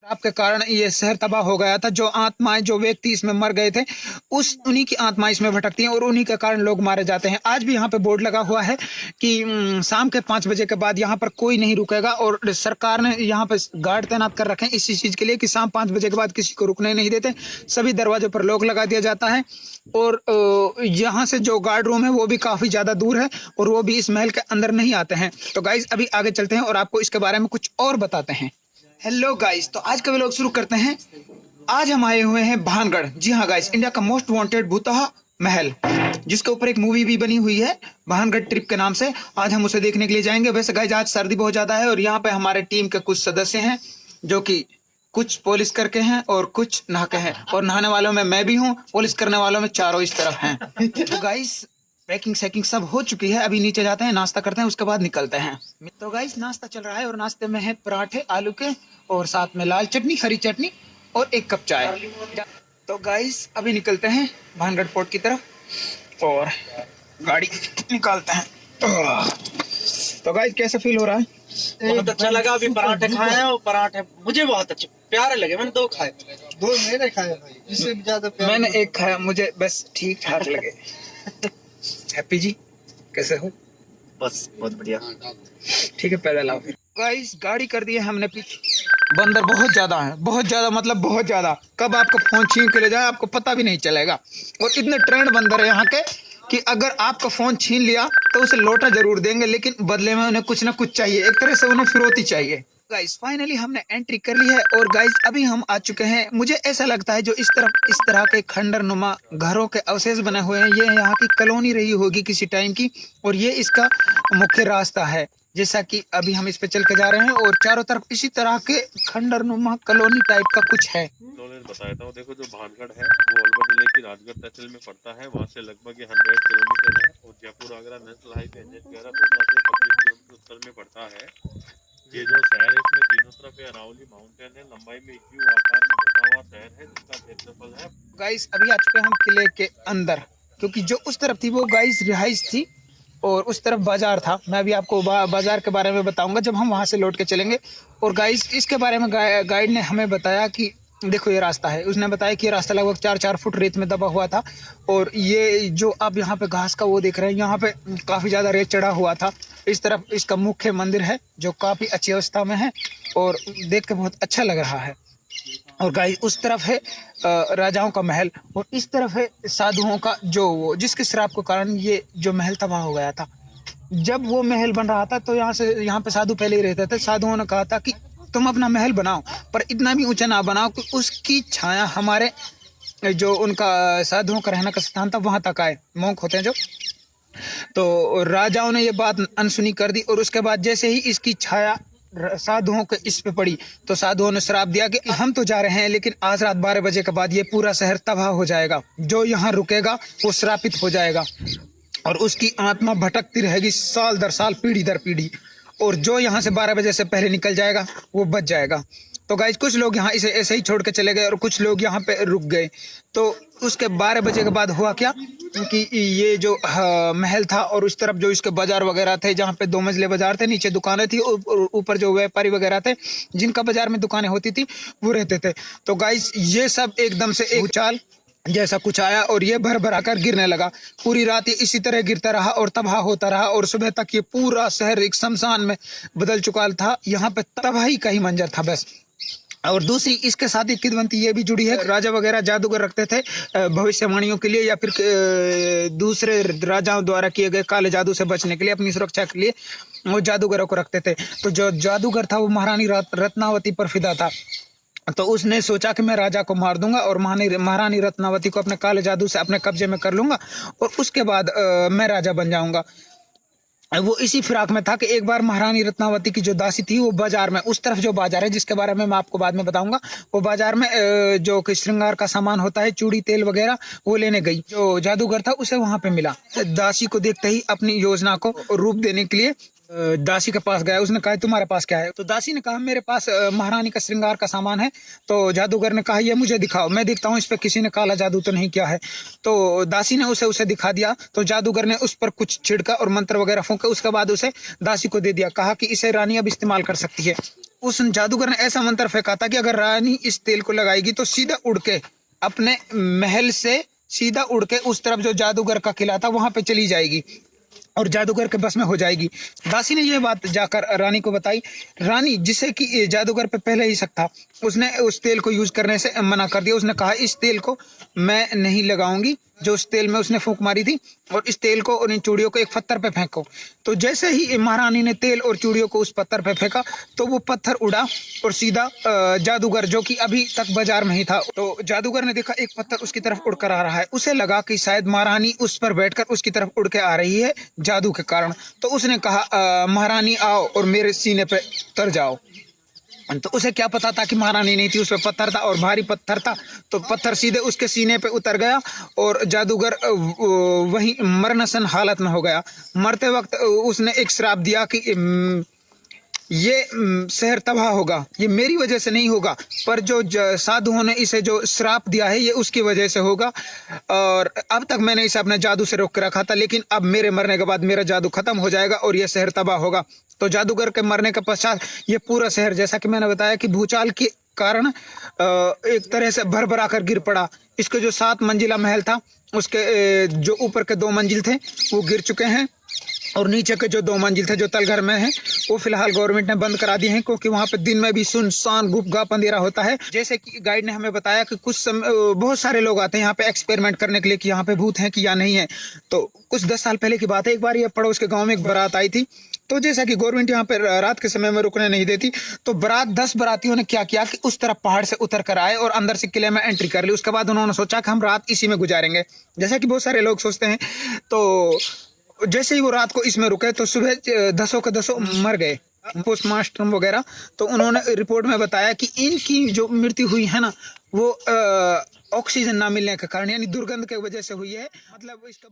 आपके कारण ये शहर तबाह हो गया था। जो आत्माएं, जो व्यक्ति इसमें मर गए थे, उन्हीं की आत्माएं इसमें भटकती हैं और उन्हीं के कारण लोग मारे जाते हैं। आज भी यहाँ पे बोर्ड लगा हुआ है कि शाम के 5 बजे के बाद यहाँ पर कोई नहीं रुकेगा और सरकार ने यहाँ पे गार्ड तैनात कर रखे हैं इसी चीज के लिए कि शाम 5 बजे के बाद किसी को रुकने नहीं देते। सभी दरवाजों पर लॉक लगा दिया जाता है और यहाँ से जो गार्ड रूम है वो भी काफी ज्यादा दूर है और वो भी इस महल के अंदर नहीं आते हैं। तो गाइज अभी आगे चलते हैं और आपको इसके बारे में कुछ और बताते हैं। हेलो गाइस, तो आज का व्लॉग शुरू करते हैं। आज हम आए हुए हैं भानगढ़। जी हाँ गाइस, इंडिया का मोस्ट वांटेड भूतहा महल, जिसके ऊपर एक मूवी भी बनी हुई है भानगढ़ ट्रिप के नाम से। आज हम उसे देखने के लिए जाएंगे। वैसे गाइस आज सर्दी बहुत ज्यादा है और यहाँ पे हमारे टीम के कुछ सदस्य हैं जो कि कुछ पॉलिश करके हैं और कुछ नहा के हैं, और नहाने वालों में मैं भी हूँ, पॉलिश करने वालों में चारों इस तरफ हैं। तो गाइस पैकिंग सैकिंग सब हो चुकी है। अभी नीचे जाते हैं, नाश्ता करते हैं, उसके बाद निकलते हैं। तो गाइस नाश्ता चल रहा है और नाश्ते में है पराठे आलू के और साथ में लाल चटनी, हरी चटनी और एक कप चाय। तो गाइस अभी निकलते हैं भानगढ़ फोर्ट की तरफ और गाड़ी निकालते हैं। तो गाइस कैसा फील हो रहा है? बहुत अच्छा लगा। अभी पराठे खाए हैं और पराठे मुझे बहुत अच्छे प्यारे लगे। मैंने 2 खाए। 2 मैंने खाए भाई, इससे ज्यादा मैंने 1 खाया, मुझे बस ठीक ठाक लगे। हैप्पी जी कैसे हो? बस बहुत बढ़िया। ठीक है पैदल आओ। गाइस गाड़ी कर दी है हमने पीछे। बंदर बहुत ज्यादा है, बहुत ज्यादा, मतलब बहुत ज्यादा। कब आपका फोन छीन के ले जाए आपको पता भी नहीं चलेगा। और इतने ट्रेंड बंदर है यहाँ के कि अगर आपका फोन छीन लिया तो उसे लौटा जरूर देंगे, लेकिन बदले में उन्हें कुछ ना कुछ चाहिए। एक तरह से उन्हें फिरौती चाहिए। गाइस फाइनली हमने एंट्री कर ली है और गाइस अभी हम आ चुके हैं। मुझे ऐसा लगता है जो इस तरह के खंडर नुमा घरों के अवशेष बने हुए हैं, ये यहाँ की कॉलोनी रही होगी किसी टाइम की, और ये इसका मुख्य रास्ता है। जैसा कि अभी हम इस पे चल के जा रहे हैं और चारों तरफ इसी तरह के खंडर नुमा कॉलोनी टाइप का कुछ है। बताता हूँ। देखो जो भानगढ़ है वो अलवर जिले की राजगढ़ तहसील में पड़ता है। वहाँ से लगभग 100 किलोमीटर है और Jaipur Agra national highway NH11 से 25 किलोमीटर उत्तर में पड़ता है। ये जो शहर है इसमें तीनों तरफ अरावली माउंटेन है। लंबाई में क्यू आकार में बसा हुआ शहर है जिसका क्षेत्रफल है। गाइस अभी आ चुके हैं हम किले के अंदर, क्योंकि जो उस तरफ थी वो गाइस रिहाइश थी और उस तरफ बाजार था। मैं अभी आपको बाजार के बारे में बताऊंगा जब हम वहां से लौट के चलेंगे। और गाइस इसके बारे में गाइड ने हमें बताया कि देखो ये रास्ता है। उसने बताया कि ये रास्ता लगभग 4-4 फुट रेत में दबा हुआ था और ये जो आप यहाँ पे घास का वो देख रहे हैं, यहाँ पे काफी ज्यादा रेत चढ़ा हुआ था। इस तरफ इसका मुख्य मंदिर है जो काफी अच्छी अवस्था में है और देख के बहुत अच्छा लग रहा है। और गाइस उस तरफ है राजाओं का महल और इस तरफ है साधुओं का, जो जिसके श्राप के कारण ये जो महल तबाह हो गया था। जब वो महल बन रहा था तो यहाँ पे साधु पहले ही रहते थे। साधुओं ने कहा था कि तुम अपना महल बनाओ पर इतना भी ऊंचा ना बनाओ कि उसकी छाया हमारे जो उनका साधुओं का रहने का स्थान था वहां तक आए। मोंक होते हैं जो। तो राजाओं ने ये बात अनसुनी कर दी और उसके बाद जैसे ही इसकी छाया साधुओं के इस पे पड़ी तो साधुओं ने श्राप दिया कि हम तो जा रहे हैं लेकिन आज रात 12 बजे के बाद ये पूरा शहर तबाह हो जाएगा। जो यहाँ रुकेगा वो श्रापित हो जाएगा और उसकी आत्मा भटकती रहेगी साल दर साल, पीढ़ी दर पीढ़ी, और जो यहाँ से 12 बजे से पहले निकल जाएगा वो बच जाएगा। तो गाइज कुछ लोग यहाँ इसे ऐसे ही छोड़ के चले गए और कुछ लोग यहाँ पे रुक गए। तो उसके 12 बजे के बाद हुआ क्या कि ये जो महल था और उस तरफ जो इसके बाजार वगैरह थे, जहाँ पे 2 मंजिले बाजार थे, नीचे दुकानें थी, ऊपर जो व्यापारी वगैरह थे जिनका बाजार में दुकानें होती थी वो रहते थे। तो गाइज ये सब एकदम से एक उछाल जैसा कुछ आया और ये भर भरा कर गिरने लगा। पूरी रात ये इसी तरह गिरता रहा और तबाह होता रहा और सुबह तक ये पूरा शहर एक शमशान में बदल चुका था। यहाँ पे तबाही का ही मंजर था बस। और दूसरी इसके साथ एक किदवंती ये भी जुड़ी है। राजा वगैरह जादूगर रखते थे भविष्यवाणियों के लिए या फिर दूसरे राजाओं द्वारा किए गए काले जादू से बचने के लिए, अपनी सुरक्षा के लिए वो जादूगरों को रखते थे। तो जो जादूगर था वो महारानी रत्नावती पर फिदा था। तो उसने सोचा कि मैं राजा को मार दूंगा और महारानी रत्नावती को अपने काले जादू से अपने कब्जे में कर लूंगा और उसके बाद मैं राजा बन जाऊंगा। वो इसी फिराक में था कि एक बार महारानी रत्नावती की जो दासी थी वो बाजार में, उस तरफ जो बाजार है जिसके बारे में मैं आपको बाद में बताऊंगा, वो बाजार में जो कि श्रृंगार का सामान होता है, चूड़ी तेल वगैरह, वो लेने गई। जो जादूगर था उसे वहां पे मिला। दासी को देखते ही अपनी योजना को रूप देने के लिए दासी के पास गया। उसने कहा तुम्हारे पास क्या है? तो दासी ने कहा मेरे पास महारानी का श्रृंगार का सामान है। तो जादूगर ने कहा ये मुझे दिखाओ, मैं देखता हूँ इस पे किसी ने काला जादू तो नहीं किया है। तो दासी ने उसे दिखा दिया। तो जादूगर ने उस पर कुछ छिड़का और मंत्र वगैरह फूंका। उसके बाद उसे दासी को दे दिया। कहा कि इसे रानी अब इस्तेमाल कर सकती है। उस जादूगर ने ऐसा मंत्र फेंका था कि अगर रानी इस तेल को लगाएगी तो सीधा उड़ के अपने महल से सीधा उड़ के उस तरफ जो जादूगर का किला था वहां पे चली जाएगी और जादूगर के बस में हो जाएगी। दासी ने यह बात जाकर रानी को बताई। रानी, जिसे कि जादूगर पे पहले ही शक था, उसने उस तेल को यूज करने से मना कर दिया। उसने कहा इस तेल को मैं नहीं लगाऊंगी, जो उस तेल में उसने फूंक मारी थी, और इस तेल को और इन चूड़ियों को एक पत्थर पे फेंको। तो जैसे ही महारानी ने तेल और चूड़ियों को उस पत्थर पे फेंका तो वो पत्थर उड़ा और सीधा जादूगर, जो कि अभी तक बाजार में ही था, तो जादूगर ने देखा एक पत्थर उसकी तरफ उड़कर आ रहा है। उसे लगा कि शायद महारानी उस पर बैठकर उसकी तरफ उड़ के आ रही है जादू के कारण। तो उसने कहा महारानी आओ और मेरे सीने पे उतर जाओ। तो उसे क्या पता था कि महारानी नहीं थी, उस पर पत्थर था और भारी पत्थर था, तो पत्थर सीधे उसके सीने पे उतर गया और जादूगर वही मरनसन हालत में हो गया। मरते वक्त उसने एक श्राप दिया कि ये शहर तबाह होगा, ये मेरी वजह से नहीं होगा, पर जो साधुओं ने इसे जो श्राप दिया है ये उसकी वजह से होगा। और अब तक मैंने इसे अपने जादू से रोक के रखा था, लेकिन अब मेरे मरने के बाद मेरा जादू खत्म हो जाएगा और यह शहर तबाह होगा। तो जादूगर के मरने के पश्चात ये पूरा शहर, जैसा कि मैंने बताया कि भूचाल के कारण एक तरह से भर भरा कर गिर पड़ा। इसके जो 7 मंजिला महल था, उसके जो ऊपर के 2 मंजिल थे वो गिर चुके हैं, और नीचे के जो 2 मंजिल थे जो तलघर में है वो फिलहाल गवर्नमेंट ने बंद करा दिए हैं, क्योंकि वहां पे दिन में भी सुनसान गुपगाप अंधेरा होता है। जैसे कि गाइड ने हमें बताया कि बहुत सारे लोग आते हैं यहाँ पे एक्सपेरिमेंट करने के लिए कि यहाँ पे भूत हैं कि या नहीं है। तो कुछ 10 साल पहले की बात है, एक बार ये पड़ोस के गाँव में एक बारात आई थी। तो जैसा कि गवर्नमेंट यहाँ पे रात के समय में रुकने नहीं देती, तो 10 बारातियों ने क्या किया कि उस तरफ पहाड़ से उतर कर आए और अंदर से किले में एंट्री कर ली। उसके बाद उन्होंने सोचा कि हम रात इसी में गुजारेंगे, जैसा कि बहुत सारे लोग सोचते हैं। तो जैसे ही वो रात को इसमें रुके तो सुबह 10 के 10 मर गए, पोस्टमार्टम वगैरह। तो उन्होंने रिपोर्ट में बताया कि इनकी जो मृत्यु हुई है ना, वो ऑक्सीजन ना मिलने के कारण, यानी दुर्गंध के वजह से हुई है। मतलब इसका